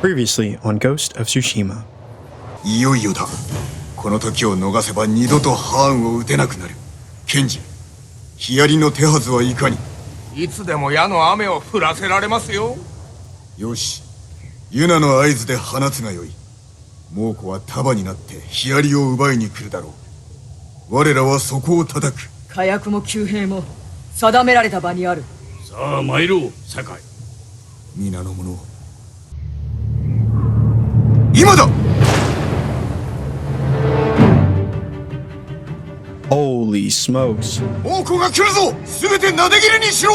Previously on Ghost of Tsushima. いよいよだ。この時を逃せば二度とハーンを撃てなくなる。ケンジ、ヒアリの手はずはいかに？いつでも矢の雨を降らせられますよ。よし、ユナの合図で放つがよい。猛虎は束になってヒアリを奪いに来るだろう。我らはそこを叩く。火薬も弓兵も定められた場にある。さあ参ろう、酒井。皆の者、今だ！ Holy smokes. 猛虎が来るぞ！すべてなで切れにしろ！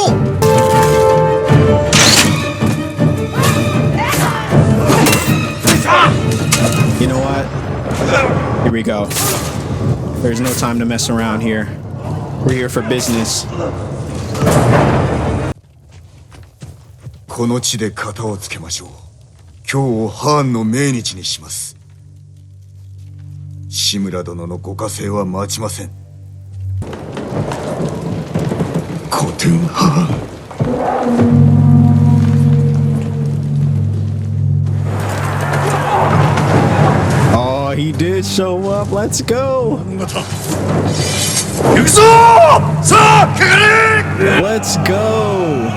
You know what? Here we go. There's no time to mess around here. We're here for business. この地で型をつけましょう。今日をハーンの命日にします。志村殿のご加勢は待ちません。古典ハーン。 He did show up. Let's go. Let's go.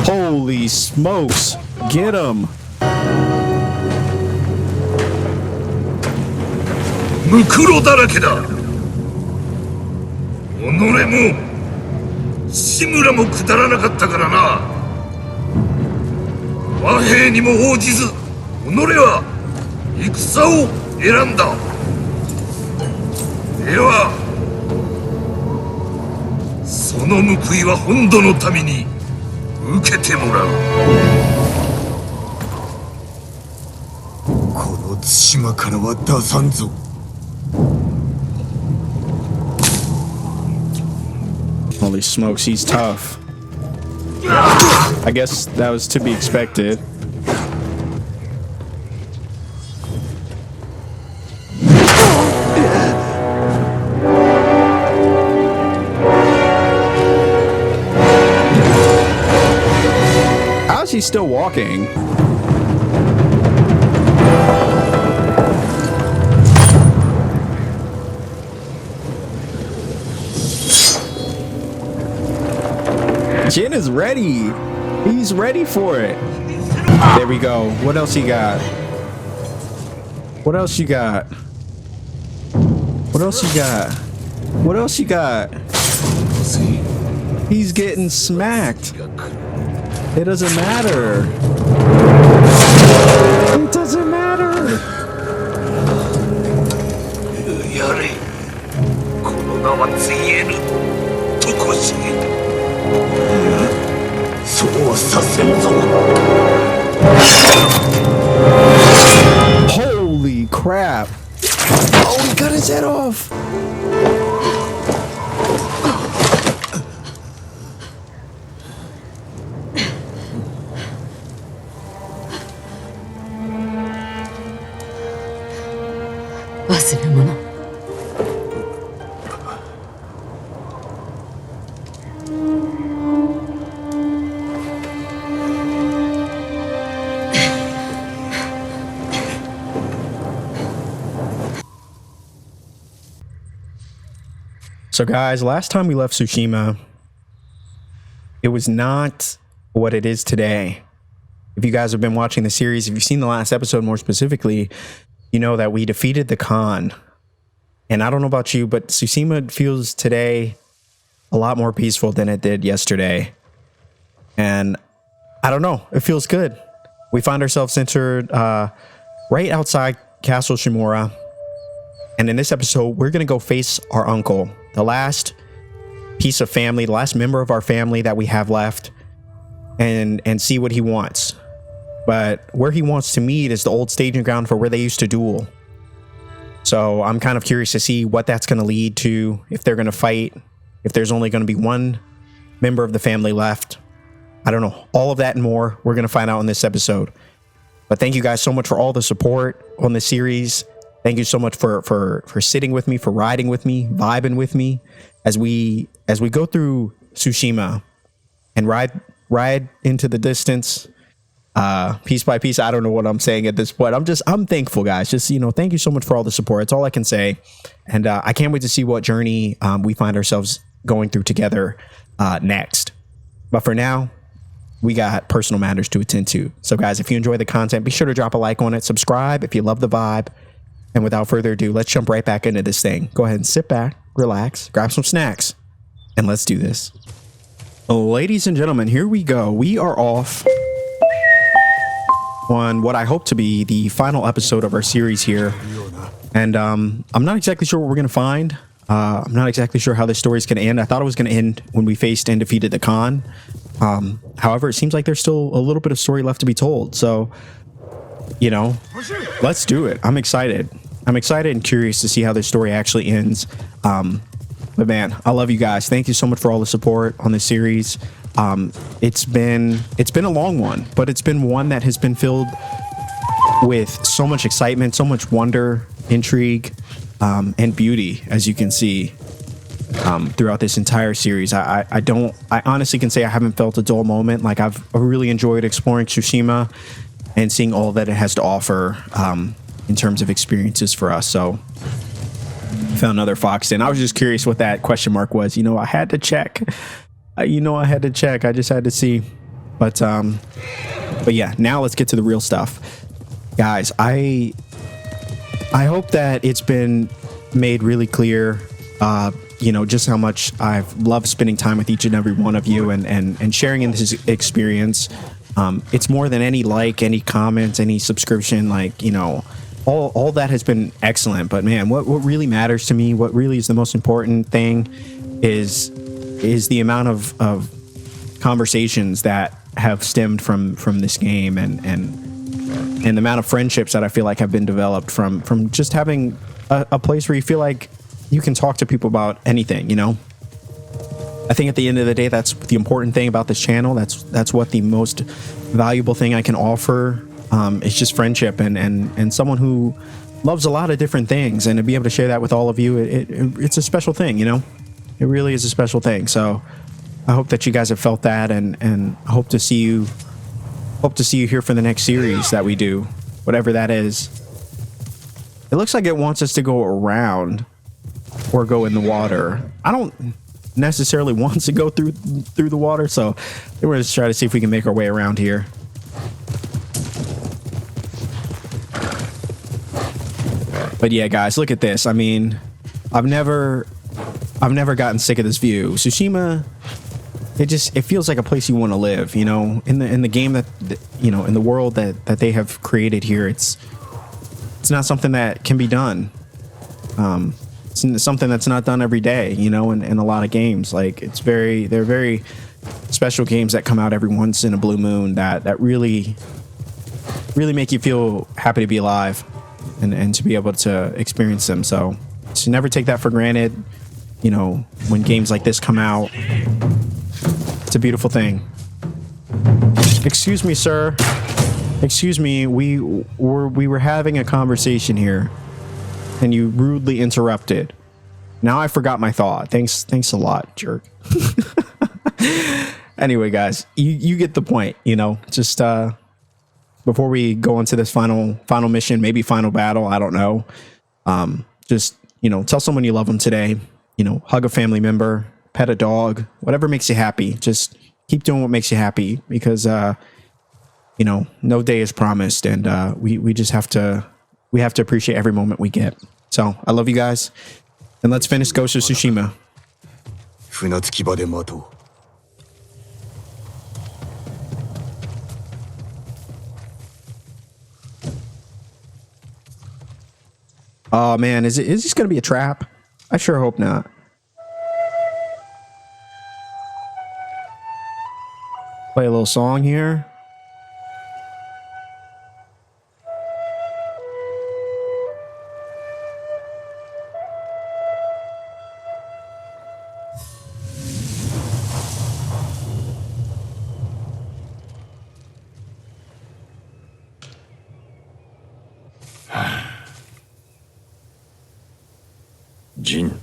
Holy smokes. Get him. ムクロだらけだ。己も志村もくだらなかったからな。和平にも応じず己は戦を選んだ。ではその報いは本土のために受けてもらう。この対馬からは出さんぞ。 Holy smokes, he's tough. I guess that was to be expected. How is he still walking? Jin is ready. He's ready for it. There we go. What else you got? What else you got? What else you got? What else you got? He's getting smacked. It doesn't matter. It doesn't matter. やれ、この名はついえぬ。とこしげ。 そうさせんぞ。 Holy crap. Oh, he cut his head off. So guys, last time we left Tsushima, it was not what it is today. If you guys have been watching the series, if you've seen the last episode more specifically, you know that we defeated the Khan. And I don't know about you, but Tsushima feels today a lot more peaceful than it did yesterday. And I don't know, it feels good. We find ourselves centered right outside Castle Shimura. And in this episode, we're going to go face our uncle, the last piece of family, the last member of our family that we have left, and see what he wants. But where he wants to meet is the old staging ground for where they used to duel. So I'm kind of curious to see what that's going to lead to, if they're going to fight, if there's only going to be one member of the family left. I don't know. All of that and more, we're going to find out in this episode. But thank you guys so much for all the support on this series. Thank you so much for sitting with me, for riding with me, vibing with me as we go through Tsushima and ride into the distance, piece by piece. I don't know what I'm saying at this point. I'm thankful, guys. Just, thank you so much for all the support. It's all I can say. And I can't wait to see what journey we find ourselves going through together next. But for now, we got personal matters to attend to. So guys, if you enjoy the content, be sure to drop a like on it, subscribe if you love the vibe. And without further ado, let's jump right back into this thing. Go ahead and sit back, relax, grab some snacks, and let's do this. Ladies and gentlemen, here we go. We are off on what I hope to be the final episode of our series here. And I'm not exactly sure what we're going to find. I'm not exactly sure how this story is going to end. I thought it was going to end when we faced and defeated the Khan. However, it seems like there's still a little bit of story left to be told. So, let's do it. I'm excited. I'm excited and curious to see how this story actually ends. But man, I love you guys. Thank you so much for all the support on this series. It's been a long one, but it's been one that has been filled with so much excitement, so much wonder, intrigue, and beauty, as you can see throughout this entire series. I honestly can say I haven't felt a dull moment. Like, I've really enjoyed exploring Tsushima and seeing all that it has to offer in terms of experiences for us. So found another fox in. I was just curious what that question mark was. I had to check. I just had to see. But yeah, now let's get to the real stuff. Guys, I hope that it's been made really clear, just how much I've loved spending time with each and every one of you and sharing in this experience. It's more than any comments, any subscription, all that has been excellent. But man, what really matters to me, what really is the most important thing is the amount of conversations that have stemmed from this game and the amount of friendships that I feel like have been developed from just having a place where you feel like you can talk to people about anything. I think at the end of the day, that's the important thing about this channel. That's what the most valuable thing I can offer. It's just friendship and someone who loves a lot of different things, and to be able to share that with all of you, it's a special thing. It really is a special thing. So I hope that you guys have felt that, and I hope to see you here for the next series that we do, whatever that is. It looks like it wants us to go around or go in the water. I don't necessarily want to go through the water, so we're just try to see if we can make our way around here. But yeah, guys, look at this. I mean, I've never gotten sick of this view. Tsushima, it feels like a place you want to live, in the game that in the world that they have created here. It's not something that can be done. It's something that's not done every day, in a lot of games. Like, they're very special games that come out every once in a blue moon that really make you feel happy to be alive and to be able to experience them. So to never take that for granted, when games like this come out. It's a beautiful thing. Excuse me, sir. Excuse me, we were having a conversation here, and you rudely interrupted. Now I forgot my thought. Thanks a lot, jerk. Anyway, guys, you get the point. Just before we go into this final mission, maybe final battle, I don't know. Just tell someone you love them today. Hug a family member, pet a dog, whatever makes you happy. Just keep doing what makes you happy, because no day is promised, and we just have to appreciate every moment we get. So I love you guys, and let's finish Ghost of Tsushima. 船着き場で待とう。Oh man, is this gonna be a trap? I sure hope not. Play a little song here. ジン、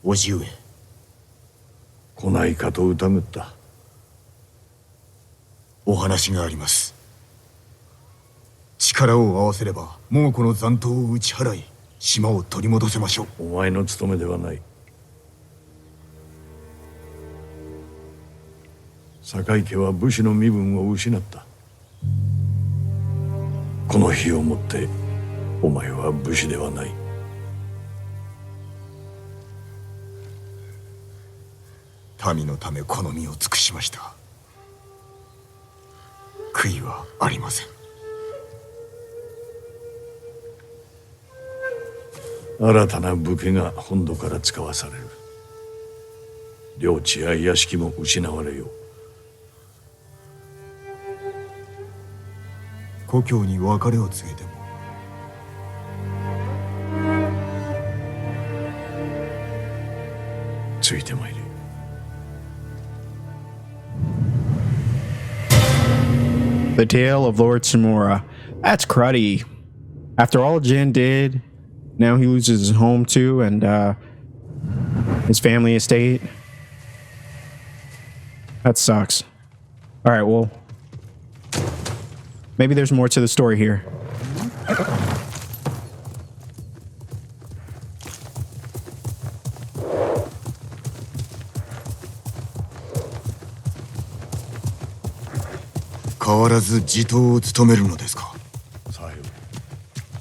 叔父上。来ないかと疑った。お話があります。力を合わせれば猛虎の残党を打ち払い、島を取り戻せましょう。お前の務めではない。坂井家は武士の身分を失った。この日をもってお前は武士ではない。民のためこの身を尽くしました。悔いはありません。新たな武家が本土から使わされる。領地や屋敷も失われよう。故郷に別れを告げても。ついてまいれ。The Tale of Lord Samura. That's cruddy. After all Jin did, now he loses his home too, and his family estate. That sucks. All right, well, maybe there's more to the story here. "変わらず地頭を務めるのですか?" さよ、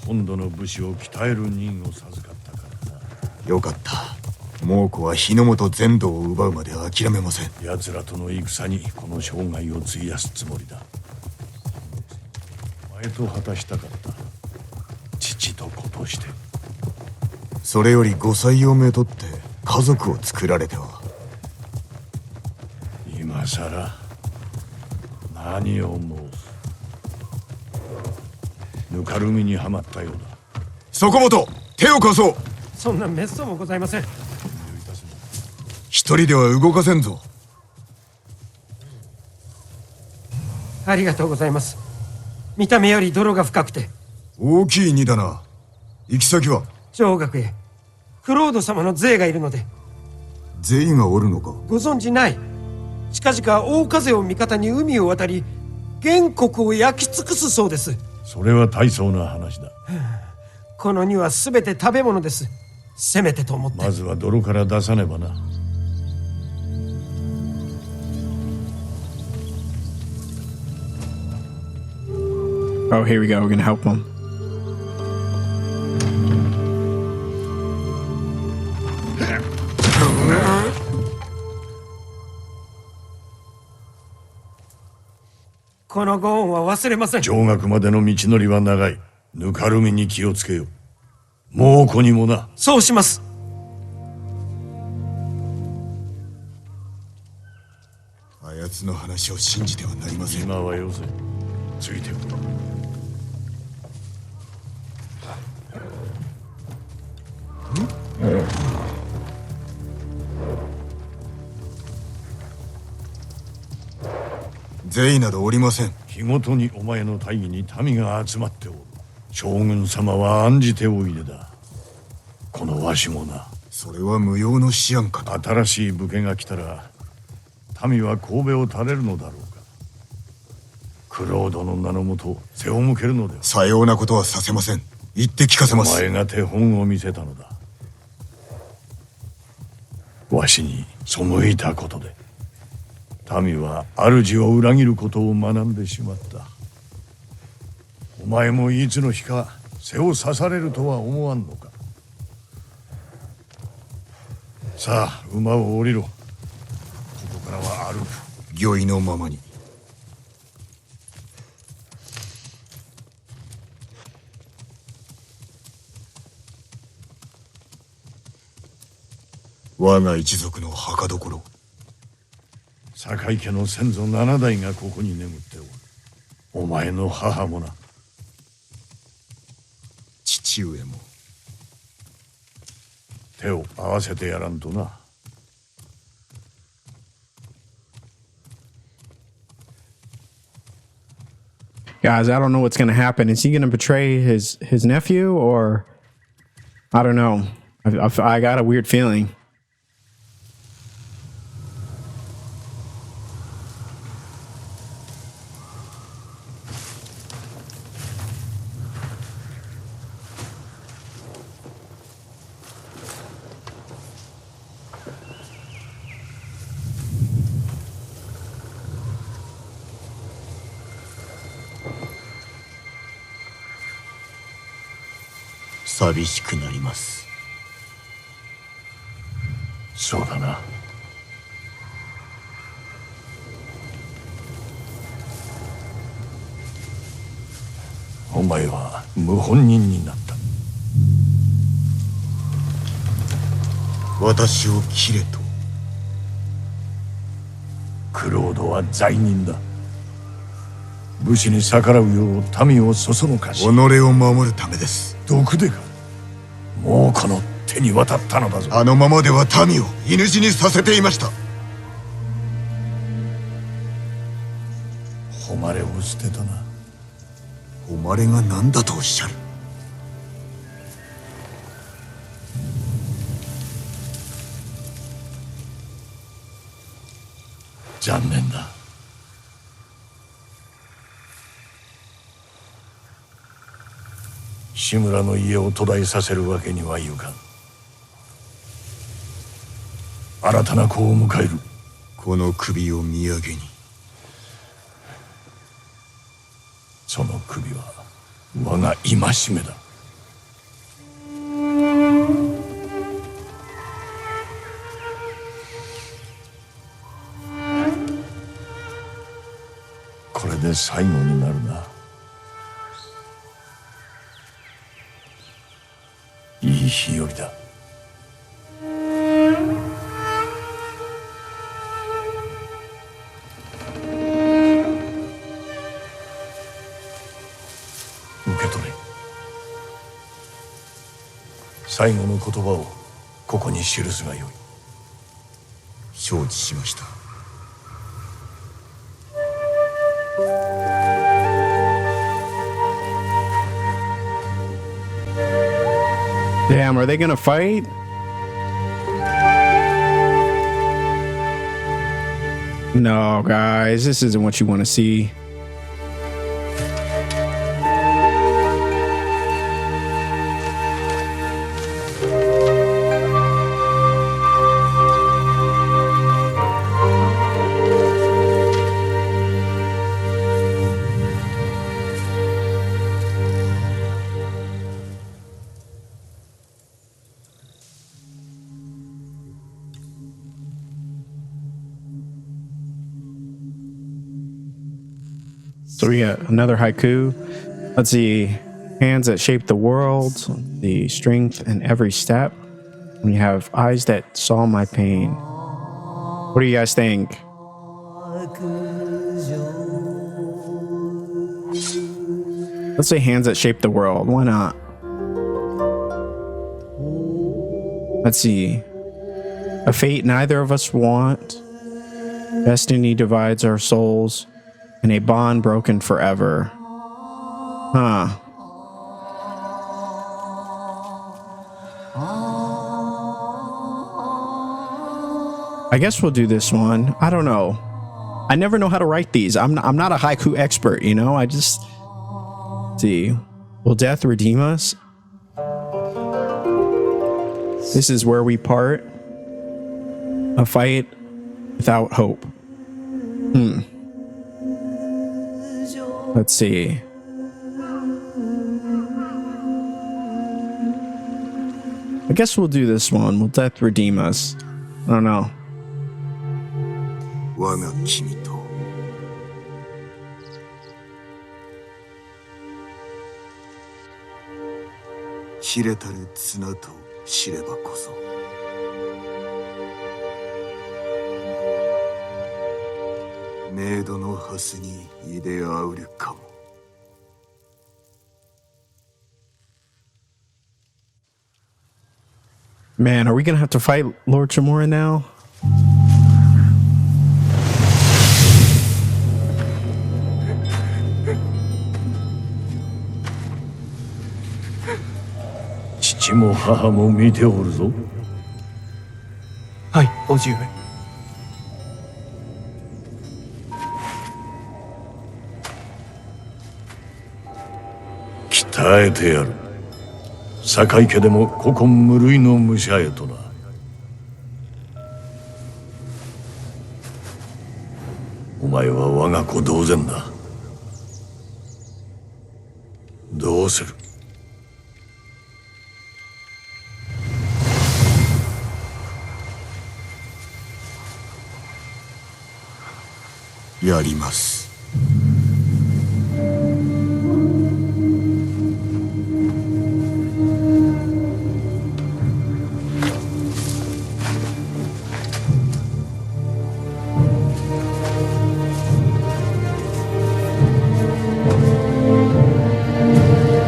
本土の武士を鍛える任を授かったからな。よかった。猛虎は日の本全土を奪うまで諦めません。奴らとの戦にこの生涯を費やすつもりだ。お前と果たしたかった父と子として。それより5歳をめとって家族を作られては。今さら何を申す。ぬかるみにはまったようだ。そこもと手を貸そう。そんな滅相もございません。一人では動かせんぞ。ありがとうございます。見た目より泥が深くて。大きい荷だな。行き先は？上学へ。クロード様の税がいるので。税がおるのか？ご存じない。近々大風を味方に海を渡り原国を焼き尽くすそうです。それは大層な話だ。この荷は全て食べ物です。せめてと思って。まずは泥から出さねばな。Oh, here we go. We're gonna help him.「このご恩は忘れません。上学までの道のりは長い。ぬかるみに気をつけよ。猛虎にもな。そうします。あやつの話を信じてはなりません。今はよせ。ついてくる。税などおりません。日ごとにお前の大義に民が集まっておる。将軍様は案じておいでだ。このわしもな。それは無用の思案かと。新しい武家が来たら民は神戸を垂れるのだろうか。クロードの名のもと背を向けるのでは。さようなことはさせません。言って聞かせます。お前が手本を見せたのだ。わしに背いたことで民は主を裏切ることを学んでしまった。お前もいつの日か背を刺されるとは思わんのか。さあ馬を降りろ。ここからは歩く。御意のままに。我が一族の墓所。坂井家の先祖7代がここに眠っておる。お前の母もな。父上も。手を合わせてやらんとな。Guys, I don't know what's gonna happen. Is he gonna betray his nephew, or I don't know. I got a weird feeling.寂しくなります。そうだな。お前は謀反人になった。私を切れと。クロードは罪人だ。武士に逆らうよう民をそそのかし、己を守るためです。毒でか。もうこの手に渡ったのだぞ。あのままでは民を犬死にさせていました。誉れを捨てたな。誉れが何だとおっしゃる。残念だ。志村の家を途絶えさせるわけにはいかん。新たな子を迎える。この首を土産に。その首は我が戒めだ。これで最後になるな。いい日和だ。受け取れ。最後の言葉をここに記すがよい。承知しました。Damn, are they gonna fight? No, guys, this isn't what you want to see. So we got another haiku. Let's see. Hands that shape the world, the strength in every step. We have eyes that saw my pain. What do you guys think? Let's say hands that shape the world. Why not? Let's see. A fate neither of us want. Destiny divides our souls. And a bond broken forever. Huh. I guess we'll do this one. I don't know. I never know how to write these. I'm not a haiku expert, you know? I just... Let's see. Will death redeem us? This is where we part. A fight without hope. Let's see. I guess we'll do this one. Will death redeem us? I don't know. 我が君と切れたる綱と知ればこそ冥土の蓮にいであうるかも。Man, are we gonna have to fight Lord Chamora now? 父も母も見ておるぞ。はい、叔父上。鍛えてやる。堺家でも古今無類の武者へとな。お前は我が子同然だ。どうする？やります。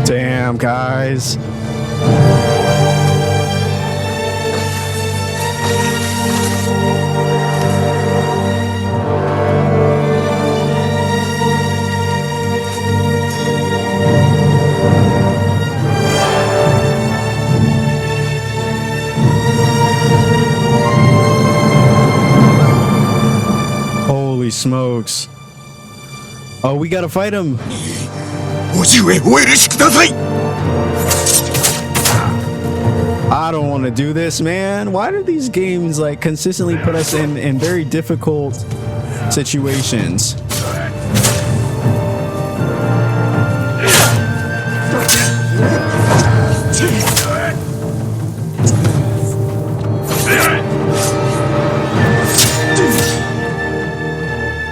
Damn, guys. Holy smokes. Oh, we gotta fight him. 叔父上、お許しください。 I don't want to do this, man. Why do these games like consistently put us in very difficult situations?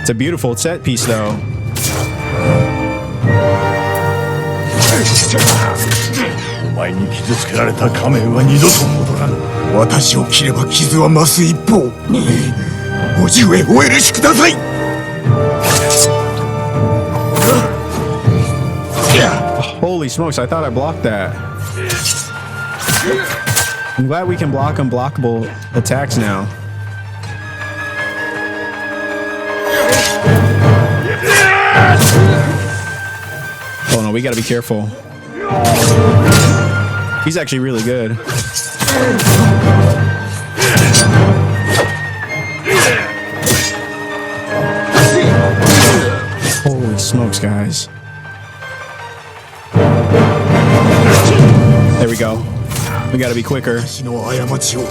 It's a beautiful set piece, though. お前に傷つけられた仮面は二度と戻らぬ。私を切れば傷は増す一方。叔父上、お許しください。 Holy smokes, I thought I blocked that. I'm glad we can block unblockable attacks now. Oh no, we gotta be careful. He's actually really good. Holy smokes, guys. There we go. We gotta be quicker. 私の過ちを正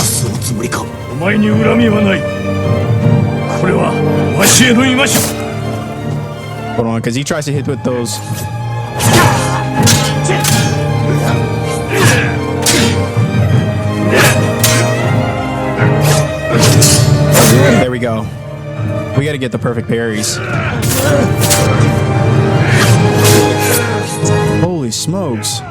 すおつもりか。お前に恨みはない。これはわしへの戒め。 Hold on, because he tries to hit with those. There we go. We gotta get the perfect parries. Holy smokes.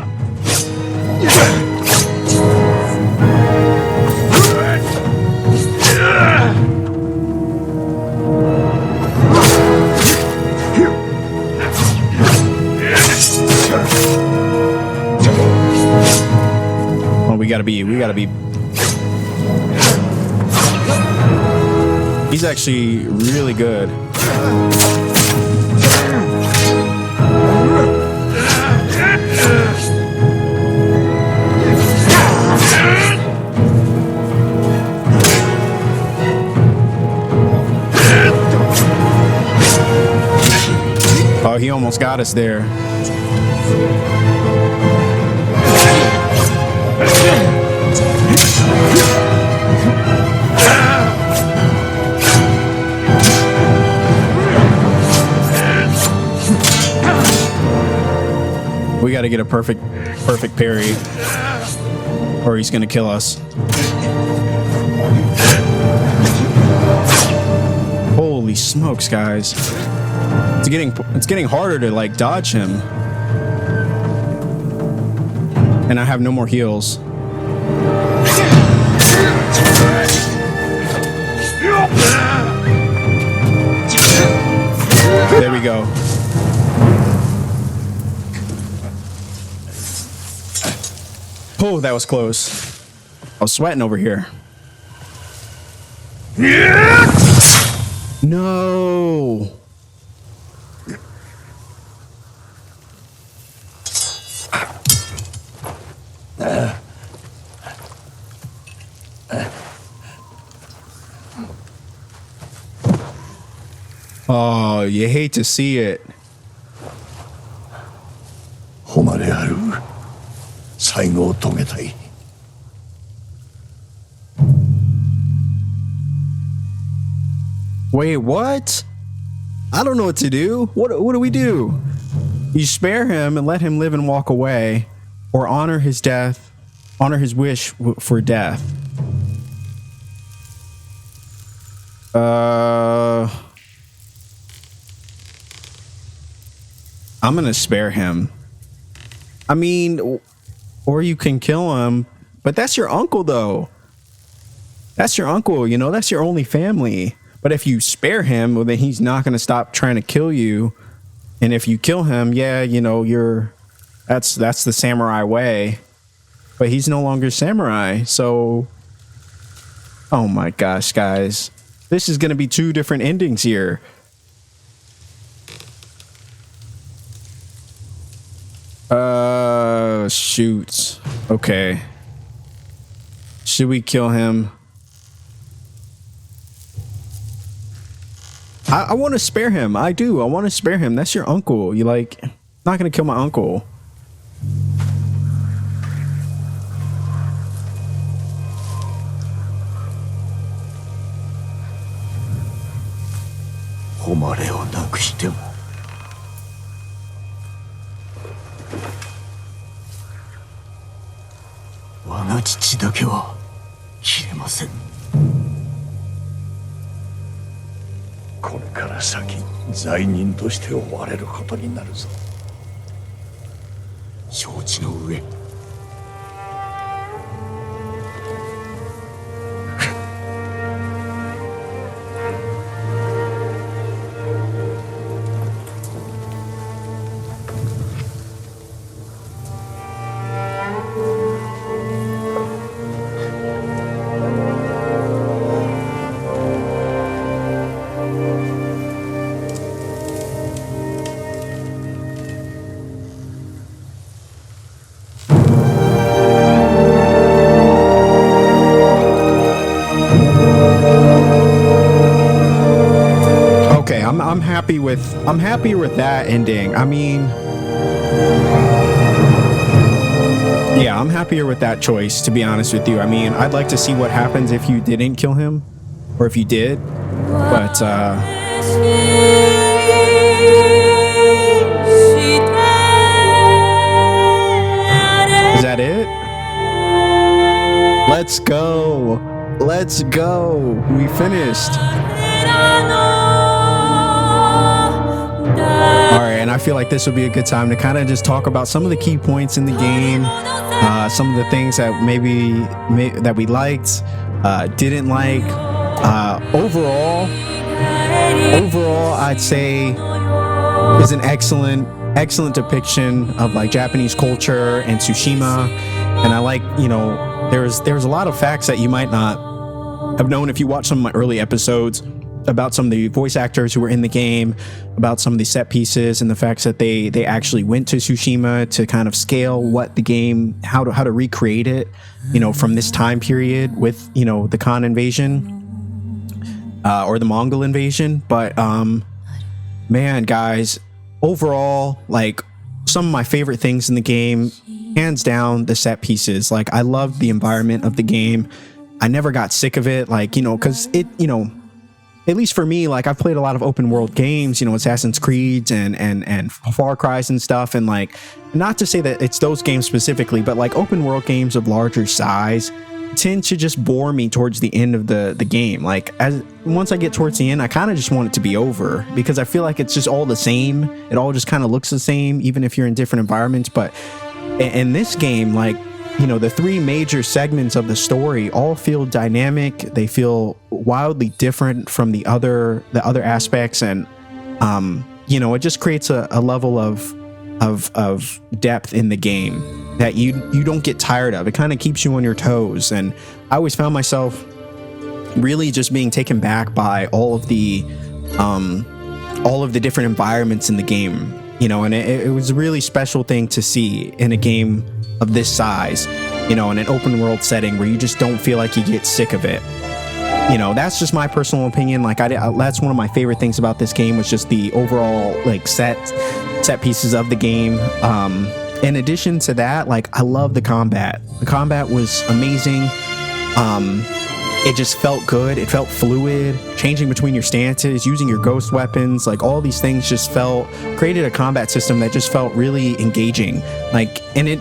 Oh, we gotta be. He's actually really good. Oh, he almost got us there. We got to get a perfect parry, or he's gonna kill us. Holy smokes, guys! It's getting harder to like dodge him, and I have no more heals. There we go. Oh, that was close. I was sweating over here. No. Oh, you hate to see it. 誉れある最後を遂げたい。Wait, what? I don't know what to do. What do we do? You spare him and let him live and walk away, or honor his wish for death. I'm gonna spare him. I mean, or you can kill him, but that's your uncle though. That's your uncle, you know, that's your only family. But if you spare him, well, then he's not gonna stop trying to kill you. And if you kill him, yeah, you know, that's the samurai way. But he's no longer samurai, so oh my gosh, guys. This is gonna be two different endings here. Shoot. Okay. Should we kill him? I want to spare him. I do. I want to spare him. That's your uncle. You like, not gonna kill my uncle. Himase. これから先罪人として追われることになるぞ。承知の上。I'm happy with that ending. I mean, yeah, I'm happier with that choice, to be honest with you. I mean, I'd like to see what happens if you didn't kill him, or if you did, but is that it? Let's go. Let's go. We finished. Alright, and I feel like this would be a good time to kind of just talk about some of the key points in the game, some of the things that that we liked, didn't like. Overall, I'd say is an excellent depiction of like Japanese culture and Tsushima. And I like, you know, there's a lot of facts that you might not have known if you watched some of my early episodes about some of the voice actors who were in the game, about some of the set pieces and the facts that they actually went to Tsushima to kind of scale what the game, how to recreate it, you know, from this time period with, you know, the Khan invasion or the Mongol invasion. But man, guys, overall, like some of my favorite things in the game, hands down, the set pieces. Like I love the environment of the game. I never got sick of it, like, you know, because it, you know, at least for me, like I've played a lot of open world games, you know, Assassin's Creeds and Far Cry's and stuff. And like, not to say that it's those games specifically, but like open world games of larger size tend to just bore me towards the end of the game. Like once I get towards the end, I kind of just want it to be over because I feel like it's just all the same. It all just kind of looks the same, even if you're in different environments. But in this game, like, you know, the three major segments of the story all feel dynamic. They feel wildly different from the other aspects, and you know, it just creates a level of depth in the game that you don't get tired of. It kind of keeps you on your toes, and I always found myself really just being taken back by all of the different environments in the game. You know, and it was a really special thing to see in a game of this size, you know, in an open world setting where you just don't feel like you get sick of it. that's just my personal opinion. Like that's one of my favorite things about this game was just the overall like set pieces of the game. In addition to that, like I love the combat. The combat was amazing. It just felt good. It felt fluid, changing between your stances, using your ghost weapons, like all these things just created a combat system that just felt really engaging. Like, and it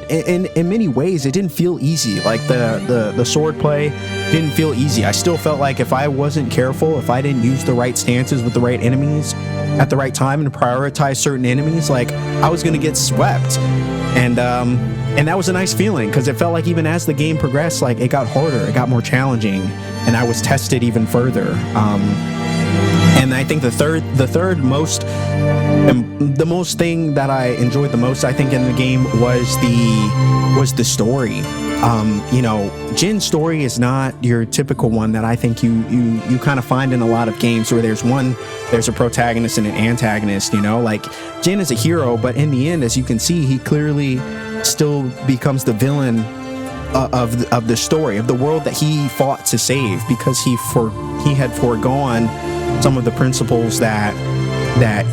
in many ways, it didn't feel easy. Like the sword play didn't feel easy. I still felt like if I wasn't careful, if I didn't use the right stances with the right enemies at the right time and prioritize certain enemies, like I was gonna get swept. And that was a nice feeling because it felt like even as the game progressed, like it got harder, it got more challenging, and I was tested even further. And I think the third most, the most thing that I enjoyed the most, I think, in the game was the story. Jin's story is not your typical one that I think you kind of find in a lot of games where there's a protagonist and an antagonist. Like Jin is a hero, but in the end, as you can see, he clearly still becomes the villain of the story, of the world that he fought to save, because he had foregone some of the principles that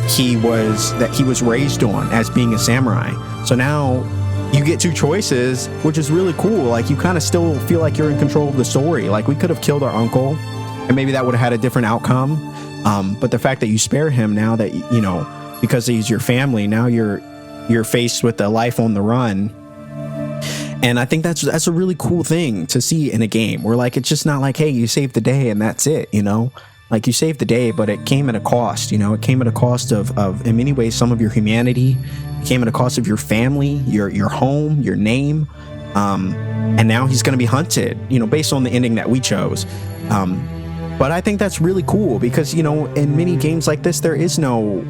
he was raised on as being a samurai. So now you get two choices, which is really cool. Like you kind of still feel like you're in control of the story. Like we could have killed our uncle and maybe that would have had a different outcome. But the fact that you spare him now that, because he's your family, now you're faced with a life on the run. And I think that's a really cool thing to see in a game where like it's just not like, hey, you saved the day and that's it, like you saved the day, but it came at a cost. It came at a cost of in many ways some of your humanity. It came at a cost of your family, your home, your name, and now he's going to be hunted, based on the ending that we chose. But I think that's really cool because in many games like this there is no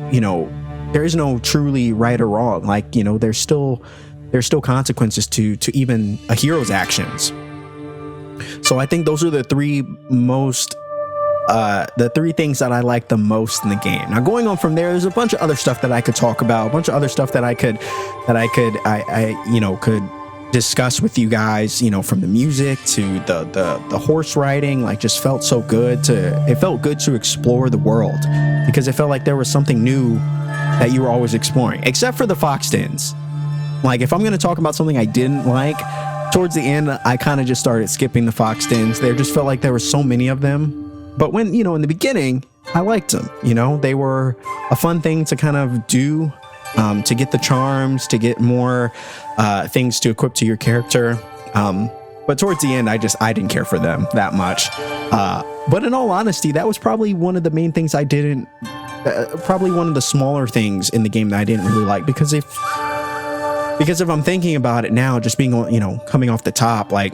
truly right or wrong. Like there's still consequences to even a hero's actions. So I think those are the three things that I like the most in the game. Now going on from there's a bunch of other stuff that I could talk about, a bunch of other stuff that I could discuss with you guys, from the music to the horse riding. Like just felt so good it felt good to explore the world because it felt like there was something new that you were always exploring, except for the fox dens. Like if I'm going to talk about something I didn't like, towards the end I kind of just started skipping the fox dens. There just felt like there were so many of them. But when, in the beginning, I liked them. They were a fun thing to kind of do, to get the charms, to get more things to equip to your character. But towards the end, I didn't care for them that much. But in all honesty, that was probably one of the main things probably one of the smaller things in the game that I didn't really like. Because if I'm thinking about it now, just being, coming off the top, like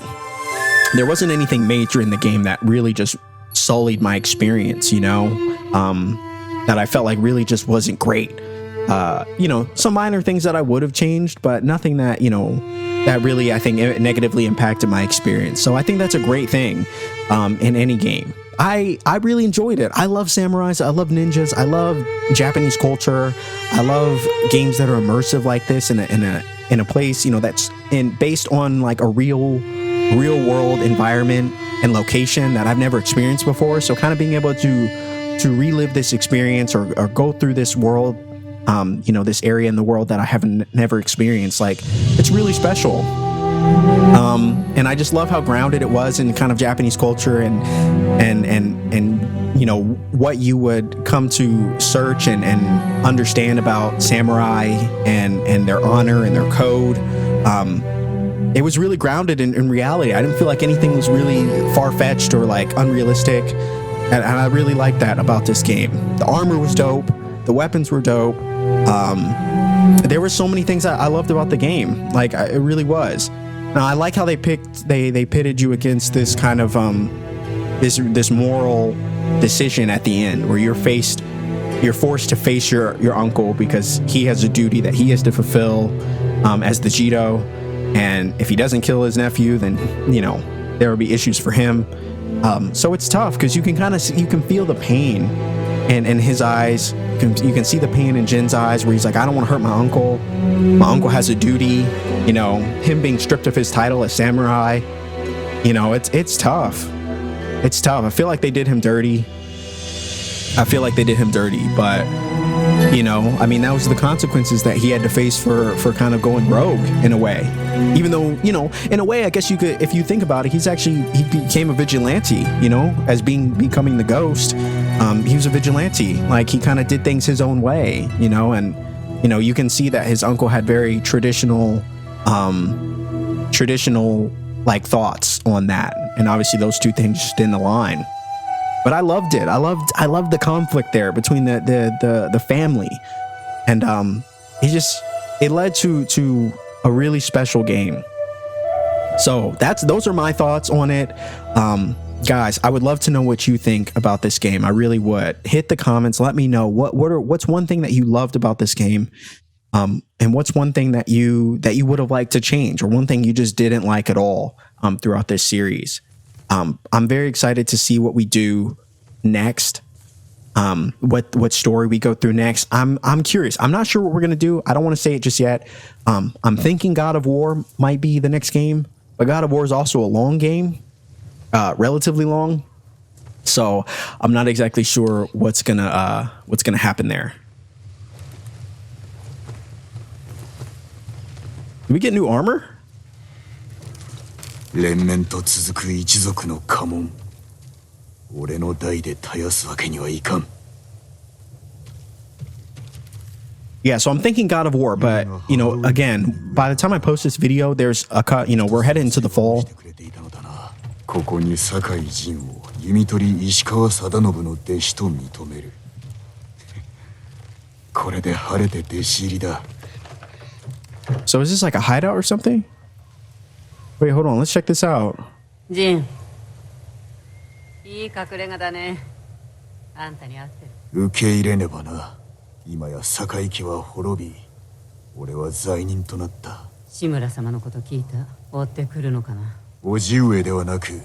there wasn't anything major in the game that really just sullied my experience, that I felt like really just wasn't great. Some minor things that I would have changed, but nothing that, that really, I think, negatively impacted my experience. So I think that's a great thing in any game. I really enjoyed it. I love samurais. I love ninjas. I love Japanese culture. I love games that are immersive like this in a place, that's based on like a real world environment and location that I've never experienced before. So kind of being able to relive this experience or go through this world, this area in the world that I haven't never experienced, like it's really special. And I just love how grounded it was in kind of Japanese culture and what you would come to search and understand about samurai and their honor and their code. It was really grounded in reality. I didn't feel like anything was really far-fetched or like unrealistic. And I really liked that about this game. The armor was dope. The weapons were dope. There were so many things that I loved about the game. Like it really was. Now I like how they pitted you against this kind of this moral decision at the end where you're forced to face your uncle because he has a duty that he has to fulfill as the Jito. And if he doesn't kill his nephew, then, there will be issues for him. So it's tough because you can feel the pain in his eyes. You can see the pain in Jin's eyes where he's like, I don't want to hurt my uncle. My uncle has a duty, him being stripped of his title as samurai. It's tough. It's tough. I feel like they did him dirty. But you know, I mean, that was the consequences that he had to face for kind of going rogue in a way. Even though, you know, in a way, I guess you could, if you think about it, he became a vigilante, you know, as becoming the ghost. He was a vigilante. Like, he kind of did things his own way, you know, and, you know, you can see that his uncle had very traditional like thoughts on that. And obviously those two things just didn't align. But I loved it. I loved the conflict there between the family, and it led to a really special game. So those are my thoughts on it. Guys, I would love to know what you think about this game. I really would. Hit the comments. Let me know what's one thing that you loved about this game, and what's one thing that you would have liked to change, or one thing you just didn't like at all throughout this series. I'm very excited to see what we do next. What story we go through next. I'm curious. I'm not sure what we're gonna do. I don't want to say it just yet. I'm thinking God of War might be the next game, but God of War is also a long game, relatively long. So I'm not exactly sure what's gonna happen there. Did we get new armor? 連綿と続く一族の家紋。俺の代で絶やすわけにはいかん。 Yeah, so I'm thinking God of War, but, you know, again, by the time I post this video, there's a cut, you know, we're headed into the fall. ここに堺仁を弓取り石川定信の弟子と認める。これで晴れて弟子入りだ。 So is this like a hideout or something? Wait, hold on. Let's check this out. ジン、いい隠れ家だね。あんたに合ってる。受け入れねばな。今や堺家は滅び、俺は罪人となった。志村様のこと聞いた。追ってくるのかな。叔父上ではなく、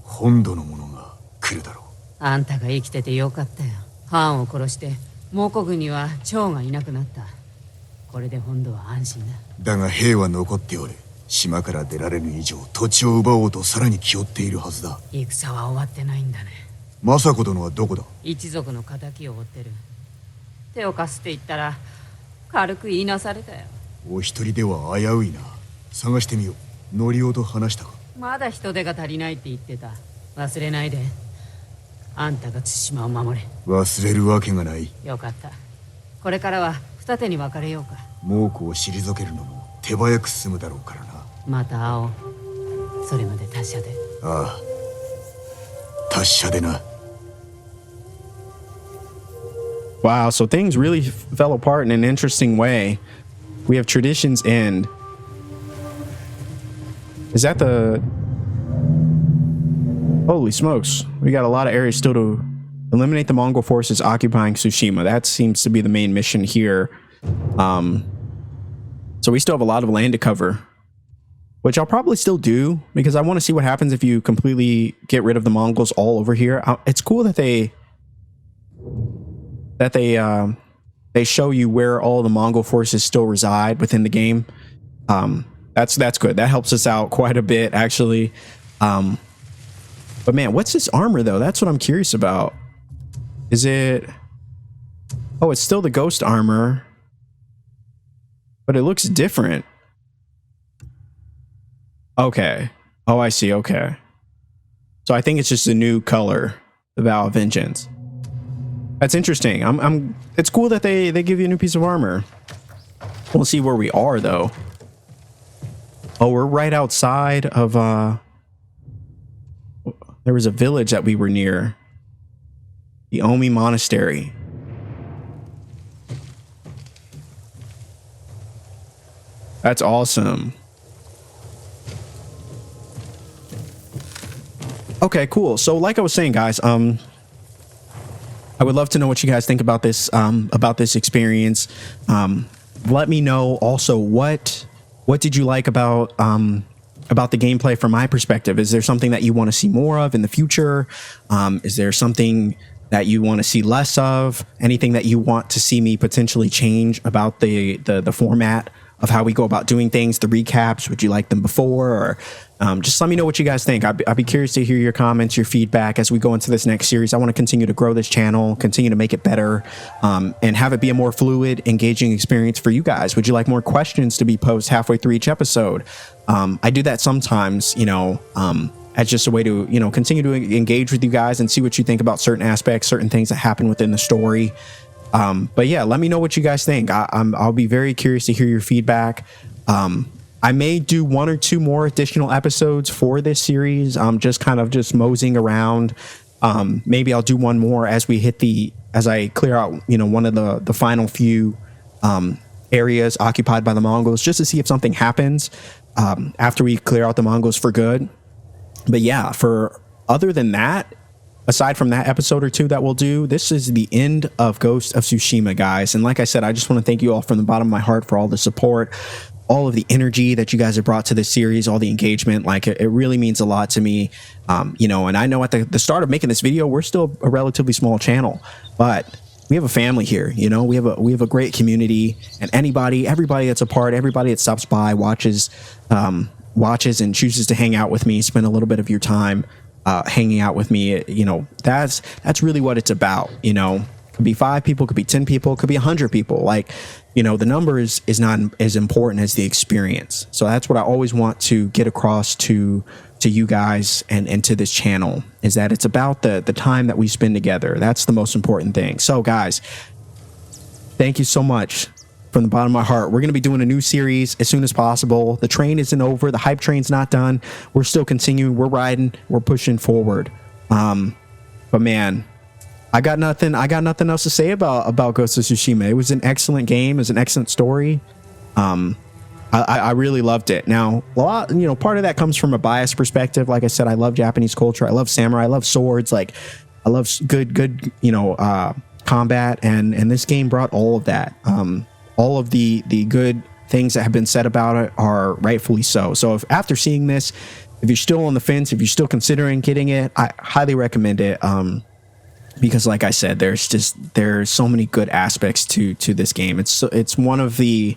本土の者が来るだろう。あんたが生きててよかったよ。藩を殺して蒙古軍には長がいなくなった。これで本土は安心だ。だが兵は残っておる。島から出られぬ以上、土地を奪おうとさらに気負っているはずだ。戦は終わってないんだね。政子殿はどこだ？一族の仇を追ってる。手を貸すって言ったら軽く言いなされたよ。お一人では危ういな。探してみよう。ノリオと話したか？まだ人手が足りないって言ってた。忘れないで。あんたが対馬を守れ。忘れるわけがない。よかった。これからは二手に分かれようか。猛虎を退けるのも手早く進むだろうからな。また会おう。それまで達者で。ああ、達者でな。 Wow, so things really fell apart in an interesting way. We have traditions end. Is that the... Holy smokes. We got a lot of areas still to eliminate the Mongol forces occupying Tsushima. That seems to be the main mission here. So we still have a lot of land to cover, which I'll probably still do because I want to see what happens if you completely get rid of the Mongols all over here. It's cool that they show you where all the Mongol forces still reside within the game. That's good. That helps us out quite a bit, actually. But man, what's this armor though? That's what I'm curious about. Is it... Oh, it's still the ghost armor, but it looks different. Okay. Oh, I see. Okay. So I think it's just a new color, the Vow of Vengeance. That's interesting. It's cool that they give you a new piece of armor. We'll see where we are though. Oh, we're right outside of there was a village that we were near. The Omi Monastery. That's awesome. Okay, cool. So like I was saying, guys, I would love to know what you guys think about this experience. Let me know also what did you like about the gameplay from my perspective. Is there something that you want to see more of in the future? Is there something that you want to see less of? Anything that you want to see me potentially change about the format how we go about doing things, the recaps. Would you like them before, or just let me know what you guys think. I'd be curious to hear your comments, your feedback as we go into this next series. I want to continue to grow this channel, continue to make it better, and have it be a more fluid, engaging experience for you guys. Would you like more questions to be posed halfway through each episode? I do that sometimes, as just a way to, continue to engage with you guys and see what you think about certain aspects, certain things that happen within the story. But yeah, let me know what you guys think. I'll be very curious to hear your feedback. I may do 1 or 2 more additional episodes for this series. Just kind of just moseying around. Maybe I'll do one more as I clear out, one of the final few areas occupied by the Mongols, just to see if something happens after we clear out the Mongols for good. But yeah, other than that, aside from that episode or 2 that we'll do, this is the end of Ghost of Tsushima, guys. And like I said, I just want to thank you all from the bottom of my heart for all the support, all of the energy that you guys have brought to this series, all the engagement. Like it really means a lot to me. And I know at the start of making this video, we're still a relatively small channel, but we have a family here. We have a great community, and everybody that's a part, everybody that stops by, watches and chooses to hang out with me, spend a little bit of your time hanging out with me, that's really what it's about. Could be 5 people, could be 10 people, could be 100 people. Like, the number is not as important as the experience. So that's what I always want to get across to you guys and to this channel, is that it's about the time that we spend together. That's the most important thing. So guys, thank you so much from the bottom of my heart. We're going to be doing a new series as soon as possible. The train isn't over. The hype train's not done. We're still continuing. We're riding. We're pushing forward. But man, I got nothing else to say about Ghost of Tsushima. It was an excellent game. It was an excellent story. I really loved it. Now, a lot, part of that comes from a biased perspective. Like I said, I love Japanese culture. I love samurai. I love swords. Like, I love good, combat. And this game brought all of that. All of the good things that have been said about it are rightfully so. So if after seeing this, if you're still on the fence, if you're still considering getting it, I highly recommend it. Because like I said, there's so many good aspects to this game. It's one of the,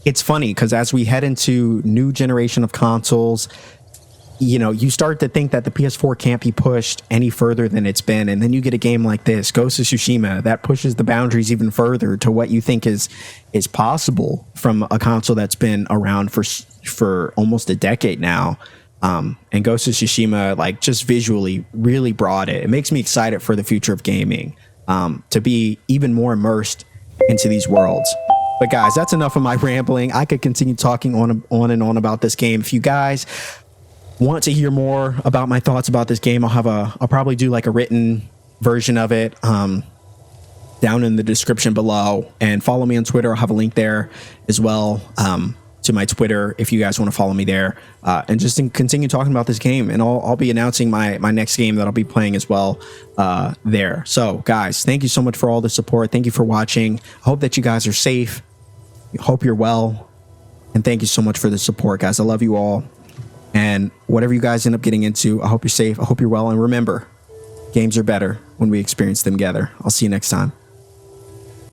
it's funny because as we head into new generation of consoles, you start to think that the PS4 can't be pushed any further than it's been. And then you get a game like this, Ghost of Tsushima, that pushes the boundaries even further to what you think is possible from a console that's been around for almost a decade now. And Ghost of Tsushima, like, just visually really brought it. It makes me excited for the future of gaming, to be even more immersed into these worlds. But guys, that's enough of my rambling. I could continue talking on and on about this game. If you guys want to hear more about my thoughts about this game, I'll probably do like a written version of it down in the description below, and follow me on Twitter. I'll have a link there as well to my Twitter if you guys want to follow me there, and just continue talking about this game. And I'll be announcing my next game that I'll be playing as well there. So guys, thank you so much for all the support. Thank you for watching. I hope that you guys are safe. I hope you're well, and thank you so much for the support, guys. I love you all. And whatever you guys end up getting into, I hope you're safe. I hope you're well. And remember, games are better when we experience them together. I'll see you next time.